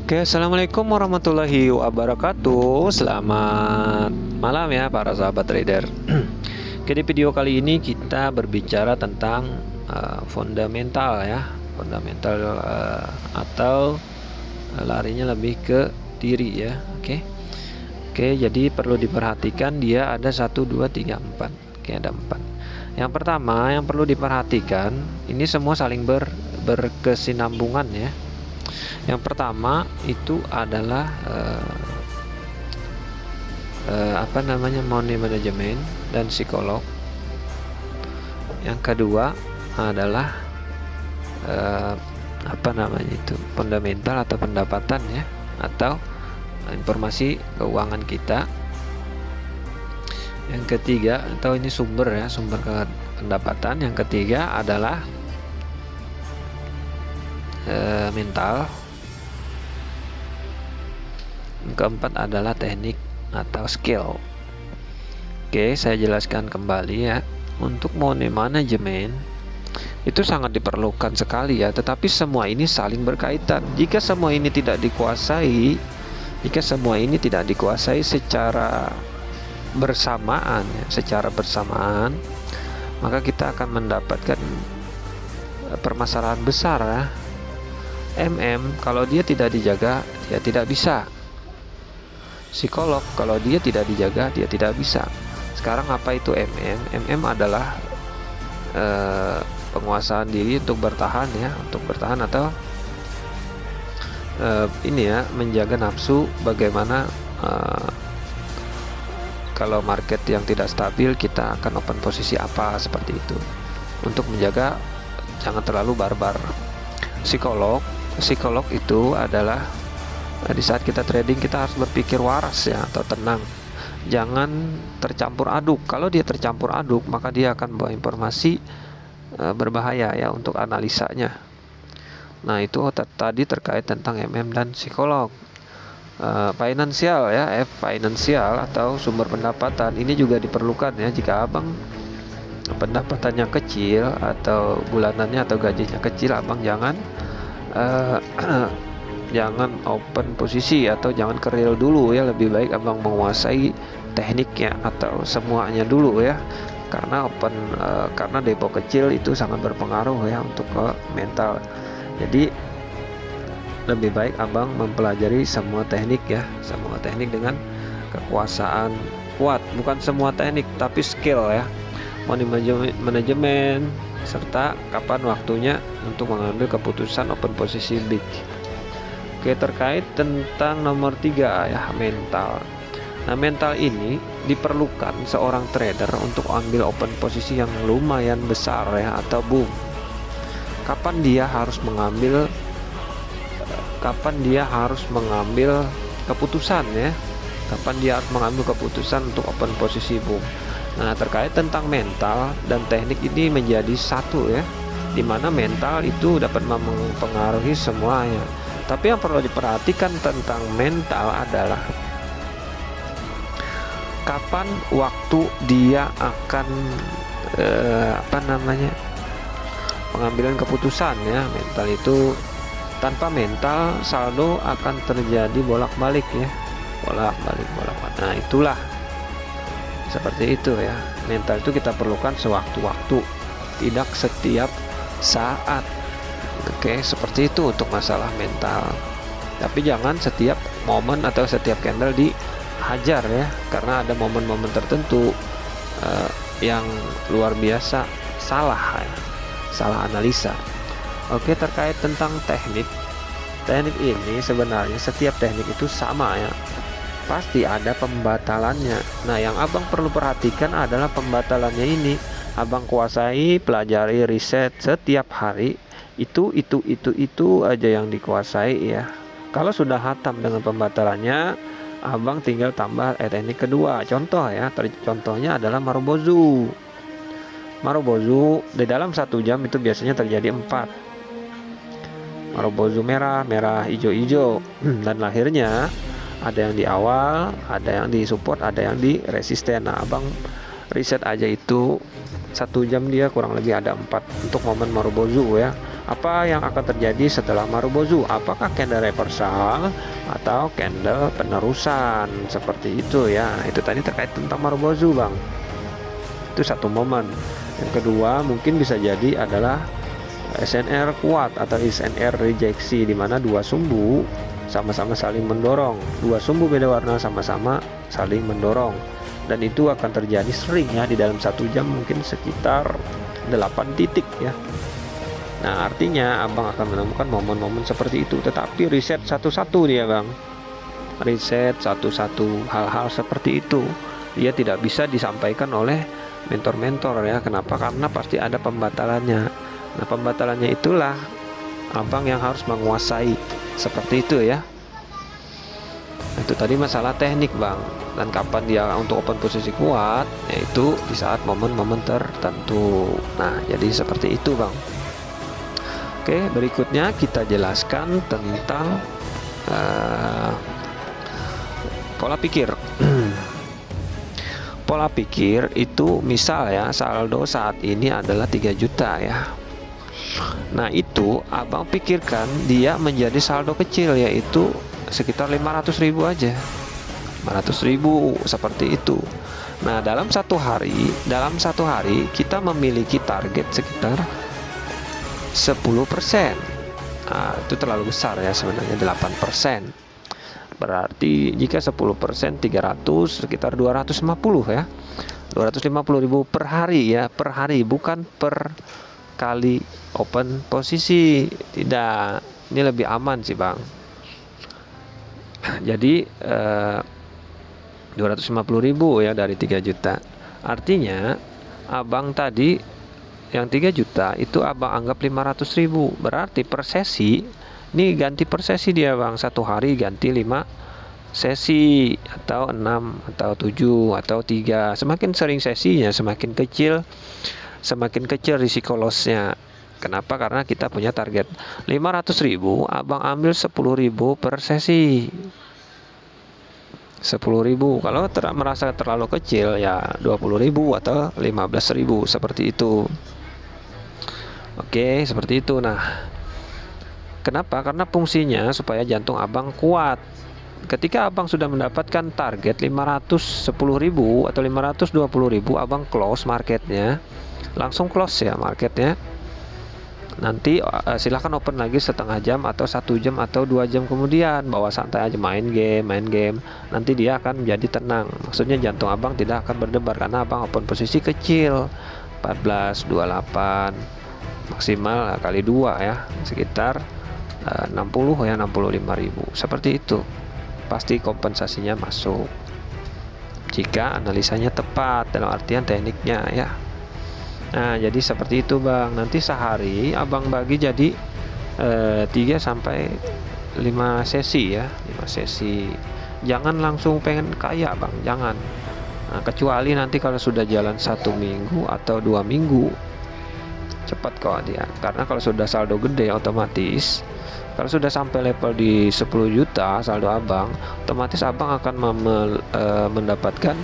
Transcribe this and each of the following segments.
Oke, assalamualaikum warahmatullahi wabarakatuh. Selamat malam ya para sahabat trader. Oke, di video kali ini kita berbicara tentang fundamental ya, fundamental atau larinya lebih ke diri ya. Oke, jadi perlu diperhatikan dia ada 1, 2, 3, 4. Oke, ada 4. Yang pertama yang perlu diperhatikan, ini semua saling berkesinambungan ya. Yang pertama itu adalah money management dan psikolog. Yang kedua adalah fundamental atau pendapatan ya, atau informasi keuangan kita. Yang ketiga, atau ini sumber pendapatan. Yang ketiga adalah mental. Yang keempat adalah teknik atau skill. Oke, saya jelaskan kembali ya. Untuk money management itu sangat diperlukan sekali ya, tetapi semua ini saling berkaitan. Jika semua ini tidak dikuasai secara bersamaan maka kita akan mendapatkan permasalahan besar ya. Kalau dia tidak dijaga, dia tidak bisa. Psikolog kalau dia tidak dijaga, dia tidak bisa. Sekarang apa itu MM adalah penguasaan diri untuk bertahan atau menjaga nafsu. Bagaimana kalau market yang tidak stabil, kita akan open posisi apa, seperti itu, untuk menjaga jangan terlalu barbar. Psikolog itu adalah di saat kita trading kita harus berpikir waras ya, atau tenang, jangan tercampur aduk. Kalau dia tercampur aduk, maka dia akan bawa informasi berbahaya ya untuk analisanya. Nah, itu tadi terkait tentang dan psikolog. Finansial ya, finansial atau sumber pendapatan ini juga diperlukan ya. Jika abang pendapatannya kecil atau bulanannya atau gajinya kecil, abang jangan open posisi atau jangan ke real dulu ya. Lebih baik abang menguasai tekniknya atau semuanya dulu ya, karena karena depo kecil itu sangat berpengaruh ya untuk ke mental. Jadi lebih baik abang mempelajari semua teknik dengan kekuasaan kuat. Bukan semua teknik, tapi skill ya, money management, serta kapan waktunya untuk mengambil keputusan open posisi big. Oke, terkait tentang nomor 3 ya, mental. Nah, mental ini diperlukan seorang trader untuk ambil open posisi yang lumayan besar ya, atau boom. Kapan dia harus mengambil keputusan ya, untuk open posisi boom. Nah, terkait tentang mental dan teknik ini menjadi satu ya, dimana mental itu dapat mempengaruhi semuanya. Tapi yang perlu diperhatikan tentang mental adalah kapan waktu dia akan pengambilan keputusan ya. Mental itu, tanpa mental saldo akan terjadi bolak-balik ya, bolak-balik. Nah, itulah seperti itu ya. Mental itu kita perlukan sewaktu-waktu, tidak setiap saat. Oke, seperti itu untuk masalah mental. Tapi jangan setiap momen atau setiap candle dihajar ya, karena ada momen-momen tertentu yang luar biasa salah analisa. Oke, terkait tentang teknik ini sebenarnya setiap teknik itu sama ya, pasti ada pembatalannya. Nah, yang abang perlu perhatikan adalah pembatalannya ini. Abang kuasai, pelajari, riset setiap hari. Itu aja yang dikuasai ya. Kalau sudah hatam dengan pembatalannya, abang tinggal tambah teknik kedua. Contohnya adalah Marubozu di dalam 1 jam itu biasanya terjadi 4 Marubozu merah, hijau, dan lahirnya ada yang di awal, ada yang di support, ada yang di resisten. Nah, abang riset aja itu 1 jam dia kurang lebih ada 4 untuk momen Marubozu ya. Apa yang akan terjadi setelah Marubozu? Apakah candle reversal atau candle penerusan? Seperti itu ya. Itu tadi terkait tentang Marubozu, Bang. Itu satu momen. Yang kedua mungkin bisa jadi adalah SNR kuat atau SNR rejeksi, di mana dua sumbu sama-sama saling mendorong. Dua sumbu beda warna sama-sama saling mendorong. Dan itu akan terjadi sering ya, di dalam 1 jam mungkin sekitar 8 titik ya. Nah, artinya abang akan menemukan momen-momen seperti itu. Tetapi riset satu-satu dia, Bang. Riset satu-satu hal-hal seperti itu. Dia tidak bisa disampaikan oleh mentor-mentor ya. Kenapa? Karena pasti ada pembatalannya. Nah, pembatalannya itulah abang yang harus menguasai. Seperti itu ya. Itu tadi masalah teknik, Bang. Dan kapan dia untuk open posisi kuat, yaitu di saat momen-momen tertentu. Nah, jadi seperti itu, Bang. Oke, berikutnya kita jelaskan tentang pola pikir. Pola pikir itu misal ya, saldo saat ini adalah 3 juta ya. Nah, itu abang pikirkan dia menjadi saldo kecil, yaitu sekitar 500.000 aja. 500.000 seperti itu. Nah, dalam satu hari kita memiliki target sekitar 10%. Nah, itu terlalu besar ya, sebenarnya 8%. Berarti jika 10% 300 sekitar 250 ya. 250.000 per hari ya, per hari, bukan per kali open posisi. Tidak, ini lebih aman sih, Bang. Jadi 250.000 ya dari 3 juta. Artinya abang tadi yang 3 juta itu abang anggap 500.000. Berarti per sesi, ini ganti per sesi dia, Bang. Satu hari ganti 5 sesi, atau 6 atau 7 atau 3. Semakin sering sesinya, semakin kecil risiko lossnya. Kenapa? Karena kita punya target 500.000, abang ambil 10.000 per sesi. 10.000. Kalau merasa terlalu kecil ya 20.000 atau 15.000 seperti itu. Oke, seperti itu. Nah, kenapa? Karena fungsinya supaya jantung abang kuat. Ketika abang sudah mendapatkan target 510.000 atau 520.000, abang close marketnya, langsung close ya marketnya. Nanti silahkan open lagi setengah jam atau 1 jam atau 2 jam kemudian, bawa santai aja, main game. Nanti dia akan menjadi tenang. Maksudnya jantung abang tidak akan berdebar karena abang open posisi kecil, 14, 28 maksimal kali 2 ya, sekitar 60 ya, 65.000 seperti itu. Pasti kompensasinya masuk jika analisanya tepat dalam artian tekniknya ya. Nah, jadi seperti itu, Bang. Nanti sehari abang bagi jadi 3 sampai 5 sesi ya, 5 sesi. Jangan langsung pengen kaya, Bang, jangan. Nah, kecuali nanti kalau sudah jalan 1 minggu atau 2 minggu, cepat kok dia. Karena kalau sudah saldo gede, otomatis kalau sudah sampai level di 10 juta saldo abang, otomatis abang akan mendapatkan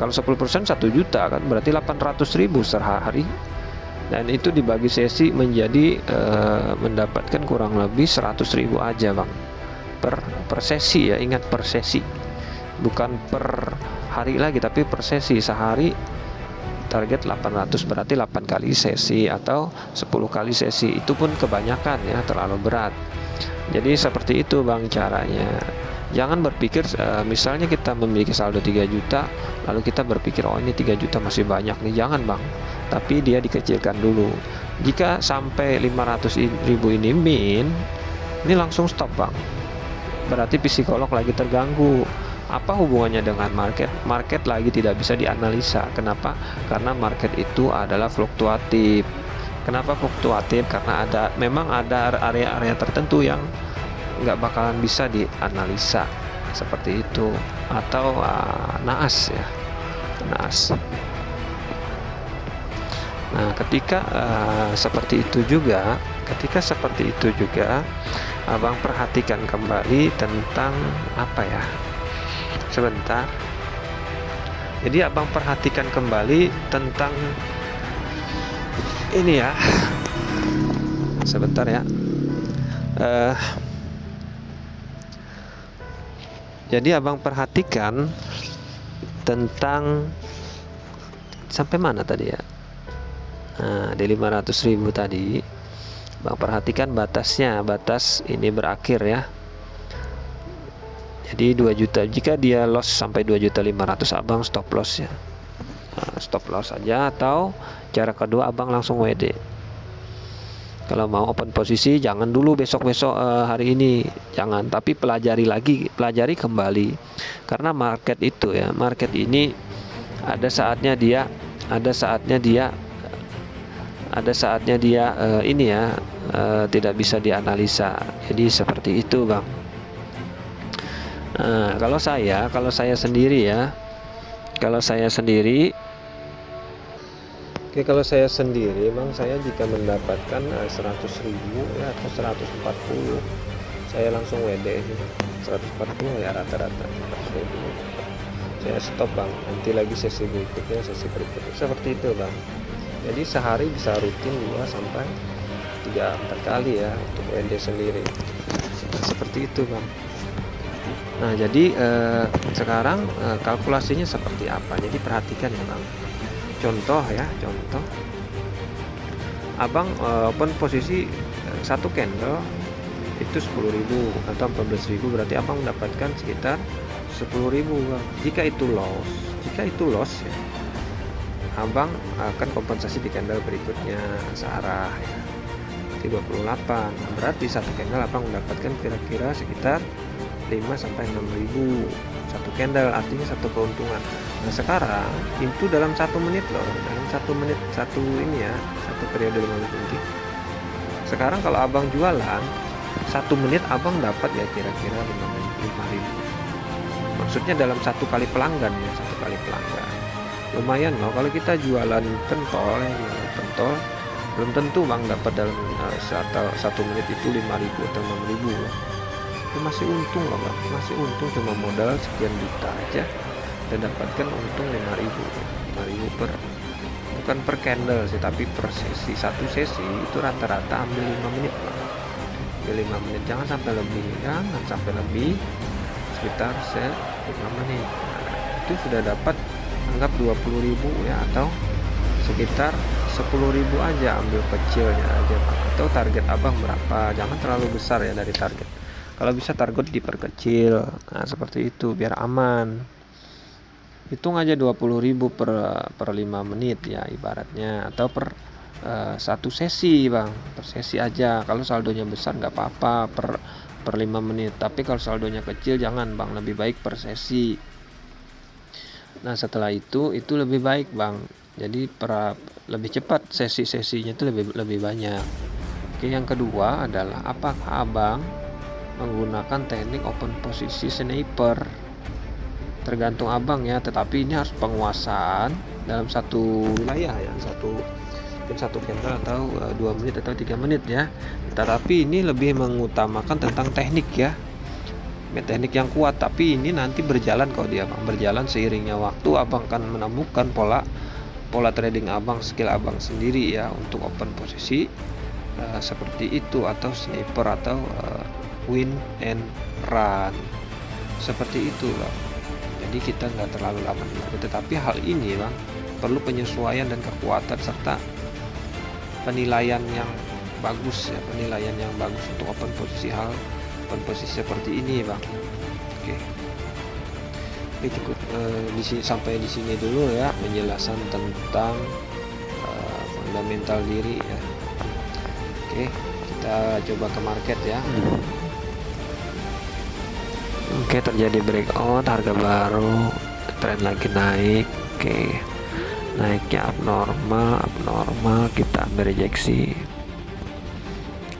kalau 10% 1 juta kan, berarti 800.000 sehari. Dan itu dibagi sesi menjadi mendapatkan kurang lebih 100.000 aja, Bang. Per sesi ya, ingat per sesi. Bukan per hari lagi, tapi per sesi. Sehari target 800, berarti 8 kali sesi atau 10 kali sesi. Itu pun kebanyakan ya, terlalu berat. Jadi seperti itu, Bang, caranya. Jangan berpikir misalnya kita memiliki saldo 3 juta lalu kita berpikir oh ini 3 juta masih banyak nih. Jangan, Bang. Tapi dia dikecilkan dulu. Jika sampai 500.000 ini ini langsung stop, Bang. Berarti psikolog lagi terganggu. Apa hubungannya dengan market? Market lagi tidak bisa dianalisa. Kenapa? Karena market itu adalah fluktuatif. Kenapa fluktuatif? Karena memang ada area-area tertentu yang nggak bakalan bisa dianalisa seperti itu, atau naas ya, naas. Nah, ketika seperti itu juga, abang perhatikan kembali tentang apa ya? Sebentar. Jadi abang perhatikan kembali tentang ini ya. sebentar ya. Jadi abang perhatikan tentang sampai mana tadi ya. Nah, di 500.000 tadi abang perhatikan batasnya, batas ini berakhir ya. Jadi 2 juta, jika dia loss sampai 2.500.000 abang stop loss ya. Stop loss saja, atau cara kedua abang langsung WD. Kalau mau open posisi jangan dulu besok-besok hari ini, jangan, tapi pelajari kembali, karena market itu ya, market ini ada saatnya dia ini ya, tidak bisa dianalisa. Jadi seperti itu bang. Kalau saya sendiri ya, kalau saya sendiri bang, saya jika mendapatkan 100.000 ya, atau 140, saya langsung WD 140 ya, rata-rata 100.000 saya stop bang. Nanti lagi sesi berikutnya seperti itu bang. Jadi sehari bisa rutin 2 sampai 3-4 kali ya untuk WD sendiri. Seperti itu bang. Nah jadi sekarang kalkulasinya seperti apa, jadi perhatikan ya bang. Contoh abang open posisi satu candle itu 10.000 atau 14.000, berarti abang mendapatkan sekitar 10.000 bang. Jika itu loss ya, abang akan kompensasi di candle berikutnya searah ya, di 28. Berarti satu candle abang mendapatkan kira-kira sekitar 5-6.000 satu candle, artinya satu keuntungan. Nah sekarang itu dalam 1 menit loh, dalam 1 menit satu periode 5 menit. Sekarang kalau abang jualan 1 menit abang dapat ya kira-kira 5.000. Maksudnya dalam 1 kali pelanggan ya, 1 kali pelanggan lumayan loh. Kalau kita jualan pentol belum tentu bang dapat dalam 1 menit itu 5.000 atau 6.000 loh. Itu masih untung loh bang, masih untung, cuma modal sekian juta aja dan dapatkan untung 5.000 bukan per candle sih, tapi per sesi. Satu sesi itu rata-rata ambil 5 menit bang, ambil 5 menit, jangan sampai lebih, sekitar 5 menit. Nah, itu sudah dapat, anggap 20.000 ya, atau sekitar 10.000 aja, ambil kecilnya aja bang. Atau target abang berapa, jangan terlalu besar ya dari target. Kalau bisa target diperkecil. Nah seperti itu biar aman. Hitung aja 20.000 per 5 menit ya ibaratnya, atau per satu sesi bang, per sesi aja. Kalau saldonya besar nggak apa-apa per 5 menit, tapi kalau saldonya kecil jangan bang, lebih baik per sesi. Nah setelah itu lebih baik bang, jadi lebih cepat sesi-sesinya itu lebih banyak. Oke, yang kedua adalah apakah abang menggunakan teknik open posisi sniper. Tergantung abang ya, tetapi ini harus penguasaan dalam satu wilayah ya, mungkin satu candle atau 2 menit atau 3 menit ya. Tetapi ini lebih mengutamakan tentang teknik ya, teknik yang kuat. Tapi ini nanti berjalan, kalau dia bang berjalan seiringnya waktu, abang akan menemukan pola trading abang, skill abang sendiri ya untuk open posisi seperti itu, atau sniper, atau win and run seperti itu bang. Jadi kita nggak terlalu lama di market, tetapi hal ini bang perlu penyesuaian dan kekuatan serta penilaian yang bagus ya, penilaian yang bagus untuk open posisi seperti ini bang. Oke, cukup sampai di sini dulu ya penjelasan tentang fundamental diri ya. Oke, kita coba ke market ya. Oke, terjadi breakout, harga baru, tren lagi naik. Oke, naiknya abnormal, kita ambil rejeksi,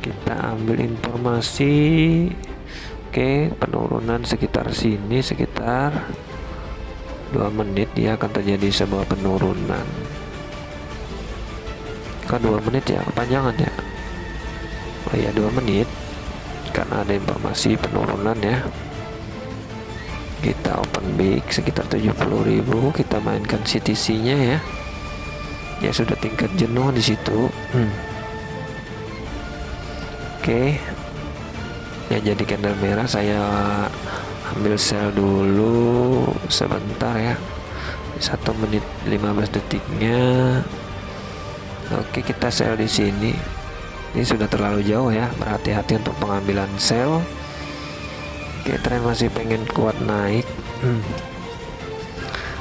kita ambil informasi. Oke, penurunan sekitar sini, sekitar 2 menit dia akan terjadi sebuah penurunan. Kan 2 menit ya, kepanjangan ya. Oh ya, 2 menit karena ada informasi penurunan ya. Kita open big sekitar 70.000, kita mainkan CTC nya ya. Ya sudah tingkat jenuh di situ. Oke, ya jadi candle merah. Saya ambil sell dulu sebentar ya, 1 menit 15 detiknya. Oke, kita sell di sini. Ini sudah terlalu jauh ya, berhati-hati untuk pengambilan sell. Oke, tren masih pengen kuat naik.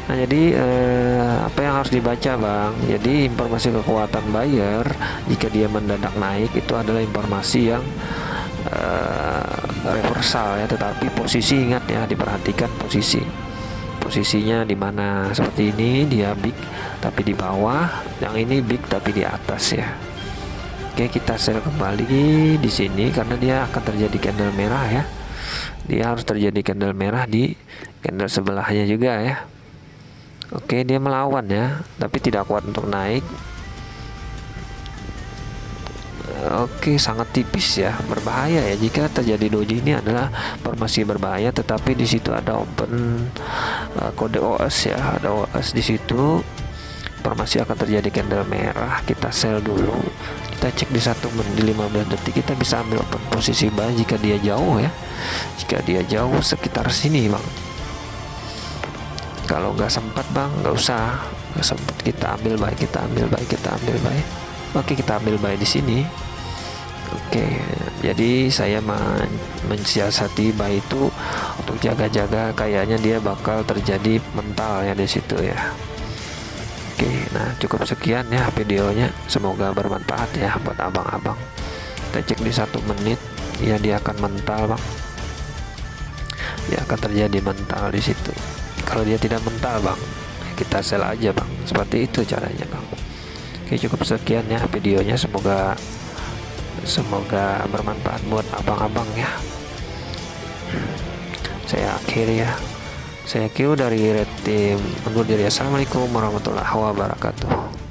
Nah, jadi apa yang harus dibaca Bang? Jadi informasi kekuatan buyer jika dia mendadak naik itu adalah informasi yang reversal ya, tetapi posisi, ingat ya, diperhatikan posisinya di mana. Seperti ini dia big tapi di bawah, yang ini big tapi di atas ya. Oke, kita sell kembali di sini karena dia akan terjadi candle merah ya. Dia harus terjadi candle merah di candle sebelahnya juga ya. Oke, dia melawan ya, tapi tidak kuat untuk naik. Oke, sangat tipis ya, berbahaya ya jika terjadi doji. Ini adalah formasi berbahaya, tetapi di situ ada open kode OS ya, ada OS di situ. Formasi akan terjadi candle merah, kita sell dulu. Kita cek di 1 menit 15 detik, kita bisa ambil open posisi buy jika dia jauh ya. Jika dia jauh sekitar sini Bang. Kalau nggak sempat Bang, nggak usah, nggak sempat, kita ambil buy, kita ambil buy, kita ambil buy. Oke, kita ambil buy di sini. Oke, jadi saya mensiasati buy itu untuk jaga-jaga, kayaknya dia bakal terjadi mental ya di situ ya. Oke, nah cukup sekian ya videonya, semoga bermanfaat ya buat abang-abang. Kita cek di 1 menit ya, dia akan mental Bang. Dia akan terjadi mental di situ. Kalau dia tidak mental Bang, kita sell aja Bang. Seperti itu caranya Bang. Oke, cukup sekian ya videonya, semoga bermanfaat buat abang-abang ya. Saya akhiri ya. Saya Q dari Red Team undur diri. Assalamualaikum warahmatullahi wabarakatuh.